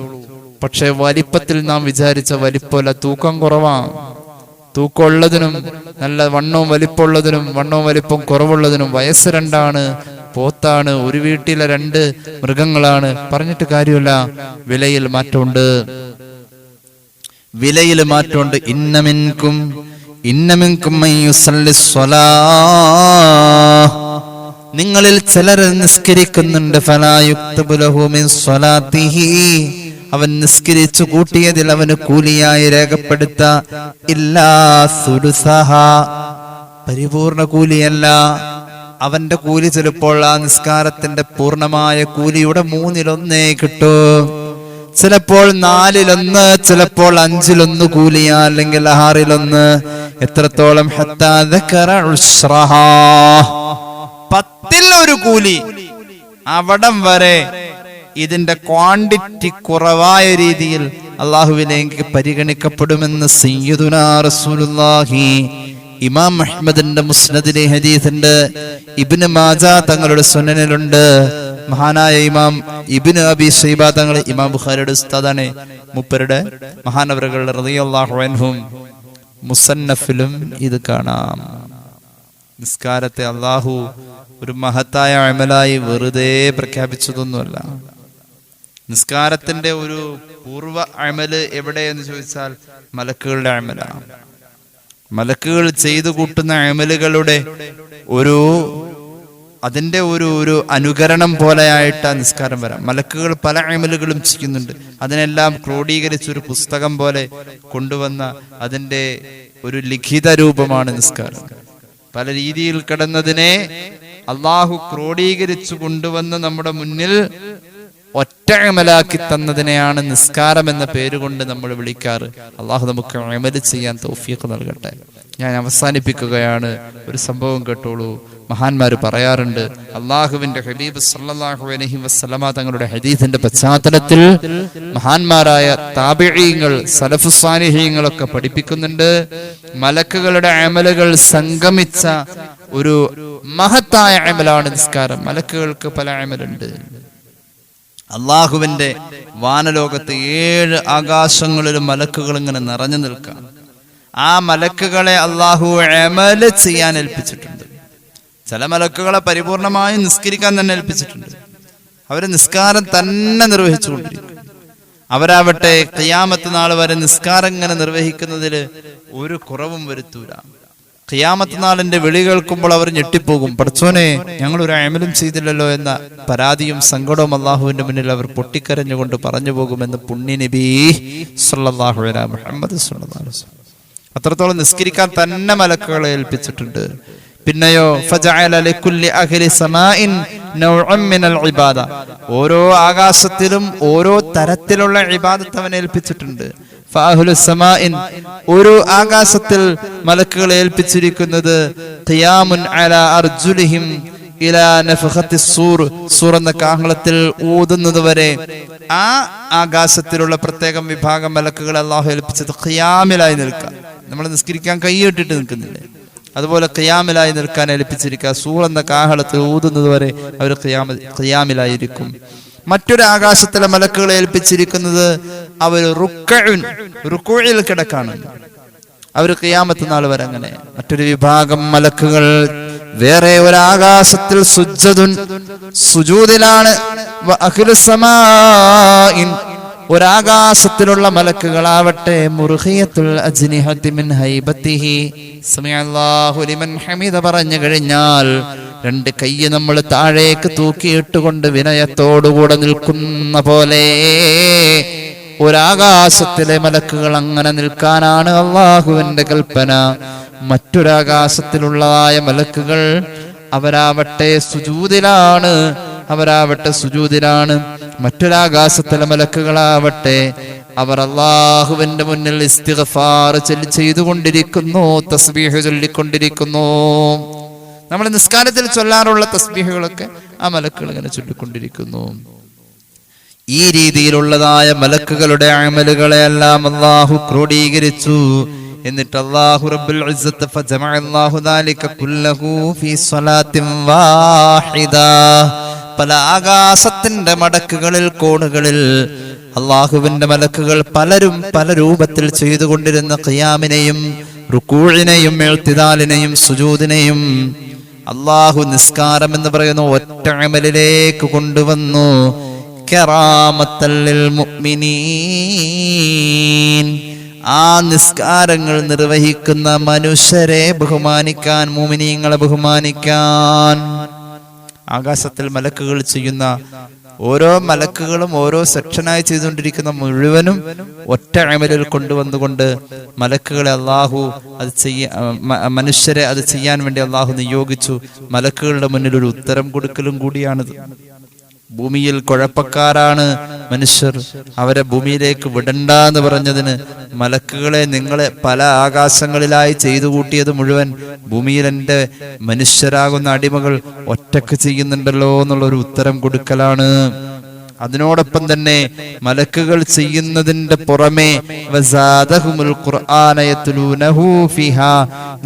പക്ഷെ വലിപ്പത്തിൽ നാം വിചാരിച്ച വലിപ്പമല്ല, തൂക്കം കുറവാണ്. തൂക്കമുള്ളതിനും നല്ല വണ്ണവും വലിപ്പമുള്ളതിനും വണ്ണവും വലിപ്പം കുറവുള്ളതിനും വയസ്സ് 2 ആണ്, പോത്താണ്, ഒരു വീട്ടിലെ 2 മൃഗങ്ങളാണ്. പറഞ്ഞിട്ട് കാര്യമില്ല, വിലയിൽ മാറ്റമുണ്ട്. ഇന്നമിൻകും നിങ്ങളിൽ ചിലർ നിസ്കരിക്കുന്നുണ്ട്. ഫലാ യുക്തബു ലഹു മിൻ സ്വലാത്തിഹി, അവൻ നിസ്കരിച്ചു കൂട്ടിയതിൽ അവന് കൂലിയായി രേഖപ്പെടുത്ത ഇല്ലാ സുലുസഹ, പരിപൂർണ കൂലിയല്ല. അവന്റെ കൂലി ചിലപ്പോൾ ആ നിസ്കാരത്തിന്റെ പൂർണ്ണമായ കൂലിയുടെ 3/1 കിട്ടൂ, ചിലപ്പോൾ 4/1, ചിലപ്പോൾ 5/1 കൂലിയാ, അല്ലെങ്കിൽ 6/1. എത്രത്തോളം? ഹത്താ ദക്കറ ഉശ്റഹാ, 10 കൂലി. അവിടം വരെ ഇതിന്റെ ക്വാണ്ടിറ്റി കുറവായ രീതിയിൽ അള്ളാഹുവിലേക്ക് പരിഗണിക്കപ്പെടുമെന്ന് സയ്യിദുനാ റസൂലുള്ളാഹി. ഇമാം അഹ്മദിന്റെ മുസ്നദിലെ ഹദീസുണ്ട്, ഇബ്നു മാജ തങ്ങളുടെ സുനനിലുണ്ട്. മഹാനായ ഇമാം ഇബ്നു അബീ ശൈബ തങ്ങൾ, ഇമാം ബുഖാരിയുടെ ഉസ്താദാണ്, മൂപ്പരുടെ മഹാനവറുകൾ റളിയല്ലാഹു അൻഹും മുസന്നഫിലും ഇത് കാണാം. നിസ്കാരത്തെ അള്ളാഹു ഒരു മഹത്തായ അമലായി വെറുതെ പ്രഖ്യാപിച്ചതൊന്നുമല്ല. നിസ്കാരത്തിന്റെ ഒരു പൂർവ്വ അമല് എവിടെയെന്ന് ചോദിച്ചാൽ മലക്കുകളുടെ അമലാണ്. മലക്കുകൾ ചെയ്തു കൂട്ടുന്ന അമലുകളുടെ ഒരു അതിൻ്റെ ഒരു അനുകരണം പോലെയായിട്ട് ആ നിസ്കാരം വരാം. മലക്കുകൾ പല അമലുകളും ചെയ്യുന്നുണ്ട്, അതിനെല്ലാം ക്രോഡീകരിച്ച് ഒരു പുസ്തകം പോലെ കൊണ്ടുവന്ന അതിൻ്റെ ഒരു ലിഖിത രൂപമാണ് നിസ്കാരം. പല രീതിയിൽ കിടന്നതിനെ അള്ളാഹു ക്രോഡീകരിച്ചു കൊണ്ടുവന്ന് നമ്മുടെ മുന്നിൽ ഒറ്റ അമലാക്കി തന്നതിനെയാണ് നിസ്കാരം എന്ന പേരുകൊണ്ട് നമ്മൾ വിളിക്കാറ്. അള്ളാഹു നമുക്ക് അമല് ചെയ്യാൻ തൗഫീഖ് നൽകട്ടെ. ഞാൻ അവസാനിപ്പിക്കുകയാണ്. ഒരു സംഭവം കേട്ടോളൂ. മഹാന്മാര് പറയാറുണ്ട്, അള്ളാഹുവിന്റെ ഹബീബ് സല്ലല്ലാഹു അലൈഹി വസല്ലമ തങ്ങളുടെ ഹദീസിന്റെ പശ്ചാത്തലത്തിൽ മഹാന്മാരായ താബിഈങ്ങൾ, സലഫുസ് സാലിഹീങ്ങളൊക്കെ പഠിപ്പിക്കുന്നുണ്ട്, മലക്കുകളുടെ അമലുകൾ സംഗമിച്ച ഒരു മഹത്തായ അമലാണ് നിസ്കാരം. മലക്കുകൾക്ക് പല അമലുണ്ട്. അള്ളാഹുവിന്റെ വാനലോകത്ത് 7 ആകാശങ്ങളിലും മലക്കുകൾ ഇങ്ങനെ നിറഞ്ഞു നിൽക്കാം. ആ മലക്കുകളെ അള്ളാഹു അമല് ചെയ്യാൻ ഏൽപ്പിച്ചിട്ടുണ്ട്. ചില മലക്കുകളെ പരിപൂർണമായും നിസ്കരിക്കാൻ തന്നെ ഏൽപ്പിച്ചിട്ടുണ്ട്. അവര് നിസ്കാരം തന്നെ നിർവഹിച്ചുകൊണ്ടിരിക്കും. അവരാവട്ടെ ഖിയാമത്ത് നാൾ വരെ നിസ്കാരം ഇങ്ങനെ നിർവഹിക്കുന്നതിൽ ഒരു കുറവും വരുത്തൂല. ഖിയാമത്ത് നാളിന്റെ വിളി കേൾക്കുമ്പോൾ അവർ ഞെട്ടിപ്പോകും. പടച്ചോനെ, ഞങ്ങൾ ഒരു അമലും ചെയ്തില്ലല്ലോ എന്ന പരാതിയും സങ്കടവും അള്ളാഹുവിന്റെ മുന്നിൽ അവർ പൊട്ടിക്കരഞ്ഞുകൊണ്ട് പറഞ്ഞു പോകുമെന്ന് പുണ്യ നബി സല്ലല്ലാഹു അലൈഹി മുഹമ്മദ് സല്ലല്ലാഹു അലൈഹി വസല്ലം അത്രത്തോളം നിസ്കരിക്കാൻ തന്നെ മലക്കുകളെ ഏൽപ്പിച്ചിട്ടുണ്ട്. പിന്നെയോ ഫജഅല ലികുല്ലി അഹ്ലി സമാഇൻ നൗഅൻ മിനൽ ഇബാദ, ഓരോ ആകാശത്തിലും ഓരോ തരത്തിലുള്ള ഇബാദത്ത് അവൻ ഏൽപ്പിച്ചിട്ടുണ്ട്. ഫഅഹ്ലു സമാഇൻ, ഒരു ആകാശത്തിൽ മലക്കുകളെ ഏൽപ്പിച്ചിരിക്കുന്നത് ഖിയാമുൻ അലാ അർജുലിഹിം ഇലാ നഫഖത്തി സൂർ, സൂർ എന്ന കാഹളത്തിൽ ഊതുന്നത് വരെ ആ ആകാശത്തിലുള്ള പ്രത്യേകം വിഭാഗം മലക്കുകളെ അല്ലാഹു ഏൽപ്പിച്ചത് ഖിയാമിലായി നിൽക്കാൻ. നമ്മൾ നിസ്കരിക്കാൻ കൈയിട്ടിട്ട് നിൽക്കുന്നില്ലേ, അതുപോലെ ഖിയാമിലായി നിൽക്കാൻ ഏൽപ്പിച്ചിരിക്കുക. സൂർ എന്ന കാഹളത്തിൽ ഊതുന്നത് വരെ അവർ ഖിയാമിലായിരിക്കും. മറ്റൊരു ആകാശത്തിലെ മലക്കുകളെ ഏൽപ്പിച്ചിരിക്കുന്നത് അവർ റുക്കൂഇൽ കിടക്കാണ്. അവർ ഖിയാമത്ത് നാൾ വരെ അങ്ങനെ. മറ്റൊരു വിഭാഗം മലക്കുകൾ വേറെ ഒരു ആകാശത്തിൽ സുജൂദിലാണ്. ഒരാകാശത്തിലുള്ള മലക്കുകളാവട്ടെ മുർഖിയത്തുൽ അജ്നിഹതി മിൻ ഹൈബത്തിഹി, സമിഅല്ലാഹു ലിമൻ ഹമിദ പറഞ്ഞു കഴിഞ്ഞാൽ 2 കൈ നമ്മൾ താഴേക്ക് തൂക്കിയിട്ടുകൊണ്ട് വിനയത്തോടുകൂടെ നിൽക്കുന്ന പോലെ ഒരാകാശത്തിലെ മലക്കുകൾ അങ്ങനെ നിൽക്കാനാണ് അള്ളാഹുവിന്റെ കൽപ്പന. മറ്റൊരാകാശത്തിലുള്ളതായ മലക്കുകൾ അവരാവട്ടെ സുജൂദിലാണ്. മറ്റൊരാകാശത്തിലെ മലക്കുകളാവട്ടെ അവർ അള്ളാഹുവിന്റെ മുന്നിൽ ഇസ്തിഗ്ഫാർ ചെയ്തുകൊണ്ടിരിക്കുന്നു, തസ്ബീഹ് ചൊല്ലിക്കൊണ്ടിരിക്കുന്നു. നമ്മൾ നിസ്കാരത്തിൽ ചൊല്ലാറുള്ള തസ്ബീഹുകളൊക്കെ ആ മലക്കുകൾ ഇങ്ങനെ ചൊല്ലിക്കൊണ്ടിരിക്കുന്നു. ഈ രീതിയിലുള്ളതായ മലക്കുകളുടെ അമലുകളെ എല്ലാം അല്ലാഹു ക്രോഡീകരിച്ചു. എന്നിട്ട് അല്ലാഹു റബ്ബുൽ ഇസ്സത്ത് ഫജമഅ അല്ലാഹു ദാലിക കുല്ലഹു ഫീ സ്വലാത്തിൻ വാഹിദ, പല ആകാശത്തിന്റെ മടക്കുകളിൽ, കോണുകളിൽ അല്ലാഹുവിന്റെ മലക്കുകൾ പലരും പല രൂപത്തിൽ ചെയ്തുകൊണ്ടിരുന്ന ഖിയാമിനെയും റുകൂഇനെയും ഇഅ്തിദാലിനെയും സുജൂദിനെയും അല്ലാഹു നിസ്കാരം എന്ന് പറയുന്ന ഒറ്റ അമലിലേക്ക് കൊണ്ടുവന്നു. കറാമത്തൽ ലിൽ മുഅ്മിനീൻ, ആ നിസ്കാരങ്ങൾ നിർവഹിക്കുന്ന മനുഷ്യരെ ബഹുമാനിക്കാൻ, മുഅ്മിനീങ്ങളെ ബഹുമാനിക്കാൻ. ആകാശത്തിൽ മലക്കുകൾ ചെയ്യുന്ന ഓരോ മലക്കുകളും ഓരോ സെക്ഷനായി ചെയ്തുകൊണ്ടിരിക്കുന്ന മുഴുവനും ഒറ്റ അമലിൽ കൊണ്ടുവന്നുകൊണ്ട് മലക്കുകളെ അള്ളാഹു മനുഷ്യരെ അത് ചെയ്യാൻ വേണ്ടി അള്ളാഹു നിയോഗിച്ചു. മലക്കുകളുടെ മുന്നിൽ ഒരു ഉത്തരം കൊടുക്കലും കൂടിയാണിത്. ഭൂമിയിൽ കുഴപ്പക്കാരാണ് മനുഷ്യർ, അവരെ ഭൂമിയിലേക്ക് വിടണ്ട എന്ന് പറഞ്ഞതിന് മലക്കുകളെ നിങ്ങളെ പല ആകാശങ്ങളിലായി ചെയ്തു കൂട്ടിയത് മുഴുവൻ ഭൂമിയിൽ എൻ്റെ മനുഷ്യരാകുന്ന അടിമകൾ ഒറ്റക്ക് ചെയ്യുന്നുണ്ടല്ലോ എന്നുള്ളൊരു ഉത്തരം കൊടുക്കലാണ്. അതിനോടൊപ്പം തന്നെ മലക്കുകൾ ചെയ്യുന്നതിന്റെ പുറമെ വസാദഹുമുൽ ഖുർആന യത്ലൂനഹു ഫിഹാ,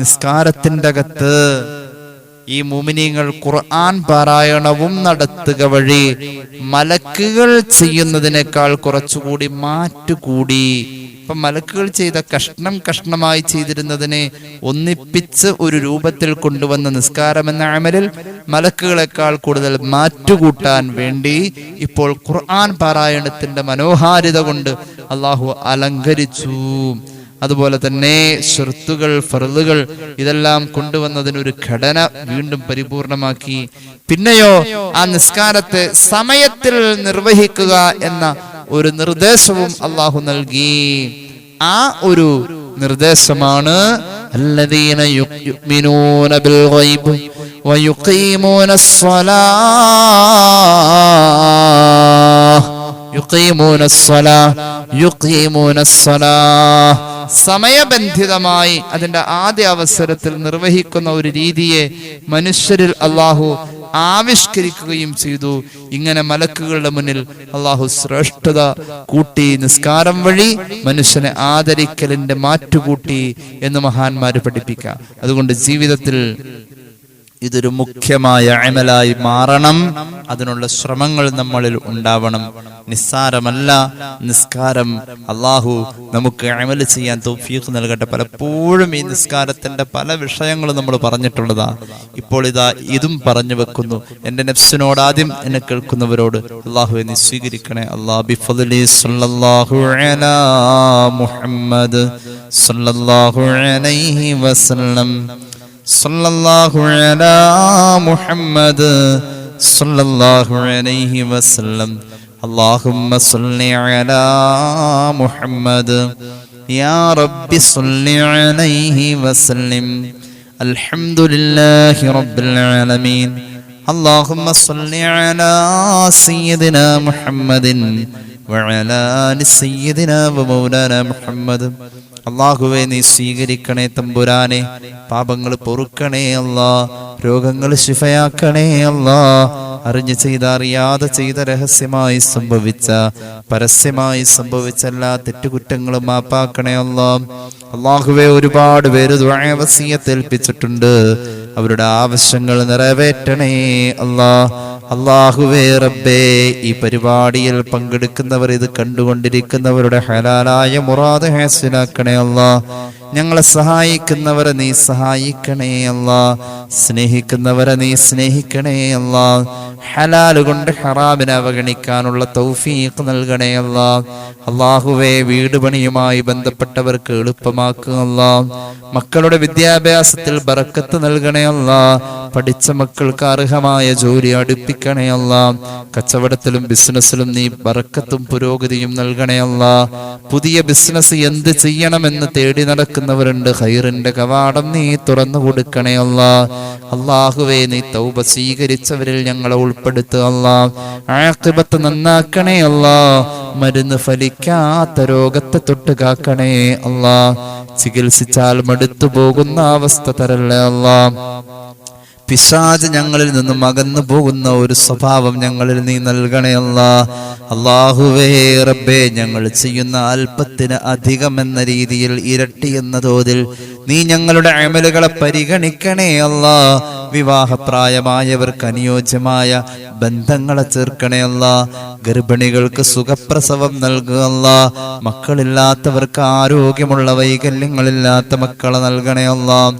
നിസ്കാരത്തിന്റെ അകത്ത് ഈ മുഅ്മിനീങ്ങൾ ഖുർആൻ പാരായണവും നടത്തുക വഴി മലക്കുകൾ ചെയ്യുന്നതിനേക്കാൾ കുറച്ചുകൂടി മാറ്റുകൂടി. ഇപ്പൊ മലക്കുകൾ ചെയ്ത കഷ്ണമായി ചെയ്തിരുന്നതിനെ ഒന്നിപ്പിച്ച് ഒരു രൂപത്തിൽ കൊണ്ടുവന്ന നിസ്കാരം എന്ന അമലിൽ മലക്കുകളെക്കാൾ കൂടുതൽ മാറ്റുകൂട്ടാൻ വേണ്ടി ഇപ്പോൾ ഖുർആൻ പാരായണത്തിന്റെ മനോഹാരിത കൊണ്ട് അള്ളാഹു അലങ്കരിച്ചു. അതുപോലെ തന്നെ ശുർത്തുകൾ, ഫർളുകൾ ഇതെല്ലാം കൊണ്ടുവന്നതിനൊരു ഘടന വീണ്ടും പരിപൂർണമാക്കി. പിന്നെയോ ആ നിസ്കാരത്തെ സമയത്തിൽ നിർവഹിക്കുക എന്ന ഒരു നിർദ്ദേശവും അള്ളാഹു നൽകി. ആ ഒരു നിർദ്ദേശമാണ് അല്ലദീന യുഅ്മിനൂന ബിൽ ഗൈബ് വയുഖീമൂന അസ്സലാഹ്. സമയബന്ധിതമായി അതിന്റെ ആദ്യ അവസരത്തിൽ നിർവഹിക്കുന്ന ഒരു രീതിയെ മനുഷ്യരിൽ അള്ളാഹു ആവിഷ്കരിക്കുകയും ചെയ്തു. ഇങ്ങനെ മലക്കുകളുടെ മുന്നിൽ അള്ളാഹു ശ്രേഷ്ഠത കൂട്ടി. നിസ്കാരം വഴി മനുഷ്യനെ ആദരിക്കലിന്റെ മാറ്റുകൂട്ടി എന്ന് മഹാന്മാര് പഠിപ്പിക്കുക. അതുകൊണ്ട് ജീവിതത്തിൽ ഇതൊരു മുഖ്യമായ അമലായി മാറണം. അതിനുള്ള ശ്രമങ്ങൾ നമ്മളിൽ ഉണ്ടാവണം. നിസ്സാരമല്ല നിസ്കാരം. അള്ളാഹു നമുക്ക് അമൽ ചെയ്യാൻ തൗഫീഖ് നൽകട്ടെ. പലപ്പോഴും ഈ നിസ്കാരത്തിന്റെ പല വിഷയങ്ങളും നമ്മൾ പറഞ്ഞിട്ടുള്ളതാ. ഇപ്പോൾ ഇതാ ഇതും പറഞ്ഞു വെക്കുന്നു. എന്റെ നഫ്സിനോട്, ആദ്യം എന്നെ കേൾക്കുന്നവരോട് അള്ളാഹു നീ സ്വീകരിക്കണേ. അല്ലാഹു ബിഫദ്ലി സല്ലല്ലാഹു അലാ മുഹമ്മദ് സല്ലല്ലാഹു അലൈഹി വസല്ലം സല്ലല്ലാഹു അലാ മുഹമ്മദ് സല്ലല്ലാഹു അലൈഹി വസല്ലം. اللهم صل على محمد يا رب صل عليه وسلم. الحمد لله رب العالمين. اللهم صل على سيدنا محمد وعلى آل سيدنا ومولانا محمد. അള്ളാഹുവേ നീ സ്വീകരിക്കണേ തമ്പുരാനെ. പാപങ്ങൾ പൊറുക്കണേ അല്ലാ. രോഗങ്ങൾ ശിഫയാക്കണേ അല്ലാ. അറിഞ്ഞു ചെയ്ത, അറിയാതെ ചെയ്ത, രഹസ്യമായി സംഭവിച്ച, പരസ്യമായി സംഭവിച്ച എല്ലാ തെറ്റുകുറ്റങ്ങളും മാപ്പാക്കണേ അല്ലാ. അള്ളാഹുവേ ഒരുപാട് പേര് ദുആ വസിയത്ത് ഏൽപ്പിച്ചിട്ടുണ്ട്. അവരുടെ ആവശ്യങ്ങൾ നിറവേറ്റണേ അല്ലാ. അല്ലാഹുവേ റബ്ബേ, ഈ പരിപാടിയിൽ പങ്കെടുക്കുന്നവർ, ഇത് കണ്ടുകൊണ്ടിരിക്കുന്നവരുടെ ഹലാലായ മുറാദ് ഹാസിലാക്കണേ അല്ലാ. ഞങ്ങളെ സഹായിക്കുന്നവരെ നീ സഹായിക്കണേ അല്ലാ. സ്നേഹിക്കുന്നവരെ നീ സ്നേഹിക്കണേ അല്ലാ. ഹലാല് കൊണ്ട് ഹറാമിനെ അവഗണിക്കാനുള്ള തൗഫീഖ് നൽകണേ അല്ലാ. അല്ലാഹുവേ, വീട് പണിയുമായി ബന്ധപ്പെട്ടവർക്ക് എളുപ്പമാക്കുക അല്ലാ. മക്കളുടെ വിദ്യാഭ്യാസത്തിൽ ബറക്കത്ത് നൽകണേ അല്ലാ. പഠിച്ച മക്കൾക്ക് അർഹമായ ജോലി അടുപ്പിക്കണേ അല്ലാ. കച്ചവടത്തിലും ബിസിനസ്സിലും നീ ബറക്കത്തും പുരോഗതിയും നൽകണേ അല്ലാ. പുതിയ ബിസിനസ് എന്ത് ചെയ്യണമെന്ന് തേടി നടക്കുന്നവരുണ്ട്. ഖൈറിന്റെ കവാടം നീ തുറന്നു കൊടുക്കണേ അല്ലാ. അല്ലാഹുവേ, നീ തൗബ സ്വീകരിച്ചവരിൽ ഞങ്ങളെ ഉൾപ്പെടുത്തുക അല്ലാ. ആഖിബത്ത് നന്നാക്കണേ അല്ലാ. മരുന്ന് ഫലിക്കാത്ത രോഗത്തെ തൊട്ട് കാക്കണേ അല്ലാ. ചികിത്സിച്ചാൽ മടുത്തു പോകുന്ന അവസ്ഥ തരല്ലേ അല്ലാ. പിശാച് ഞങ്ങളിൽ നിന്നും അകന്നു പോകുന്ന ഒരു സ്വഭാവം ഞങ്ങളിൽ നീ നൽകണേ അല്ലാ. അല്ലാഹുവേ റബ്ബേ, ഞങ്ങൾ ചെയ്യുന്ന അല്പത്തിന് അധികം എന്ന രീതിയിൽ, ഇരട്ടി എന്ന തോതിൽ നീ ഞങ്ങളുടെ അമലുകളെ പരിഗണിക്കണേ അല്ലാ. വിവാഹപ്രായമായവർക്ക് അനുയോജ്യമായ ബന്ധങ്ങളെ ചേർക്കണേ അല്ലാ. ഗർഭിണികൾക്ക് സുഖപ്രസവം നൽകുക അല്ലാ. മക്കളില്ലാത്തവർക്ക് ആരോഗ്യമുള്ള, വൈകല്യങ്ങളില്ലാത്ത മക്കളെ നൽകണേ അല്ലാ.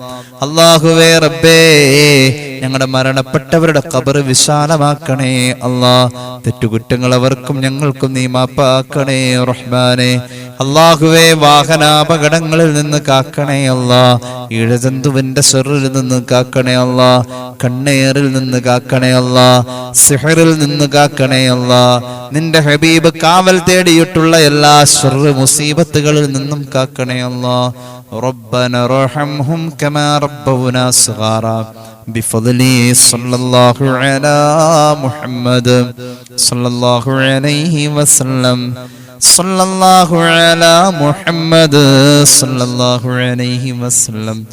അല്ലാഹുവേ റബ്ബേ, ഞങ്ങളുടെ മരണപ്പെട്ടവരുടെ ഖബർ വിശാലമാക്കണേ അല്ലാ. തെറ്റുകുറ്റങ്ങൾ അവർക്കും ഞങ്ങൾക്കും നീ മാപ്പാക്കണേ റഹ്മാനെ. അല്ലാഹുവേ, വാഹനാപകടങ്ങളിൽ നിന്ന് കാക്കണേ അല്ലാ. ഇഴജന്തുവിന്റെ ശർറിൽ നിന്ന് കാക്കണേ അല്ലാ. കണ്ണേറിൽ നിന്ന് കാക്കണേ അല്ലാ. സിഹറിൽ നിന്ന് കാക്കണേ അല്ലാ. നിന്റെ ഹബീബ് കാവൽ തേടിയിട്ടുള്ള എല്ലാ ശർറ് മുസീബത്തുകളിൽ നിന്നും കാക്കണേ അല്ലാ. റബ്ബന റഹംഹും കമാ റബ്ബൗനാ സഗാറാ ബിഫദ്ലി സല്ലല്ലാഹു അലാ മുഹമ്മദ് സല്ലല്ലാഹു അലൈഹി വസല്ലം സല്ലല്ലാഹു അലാ മുഹമ്മദ് സല്ലല്ലാഹു അലൈഹി വസല്ലം.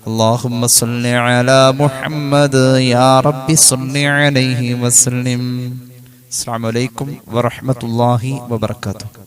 اللهم صل على محمد يا رب صل عليه وسلم. السلام عليكم ورحمة الله وبركاته.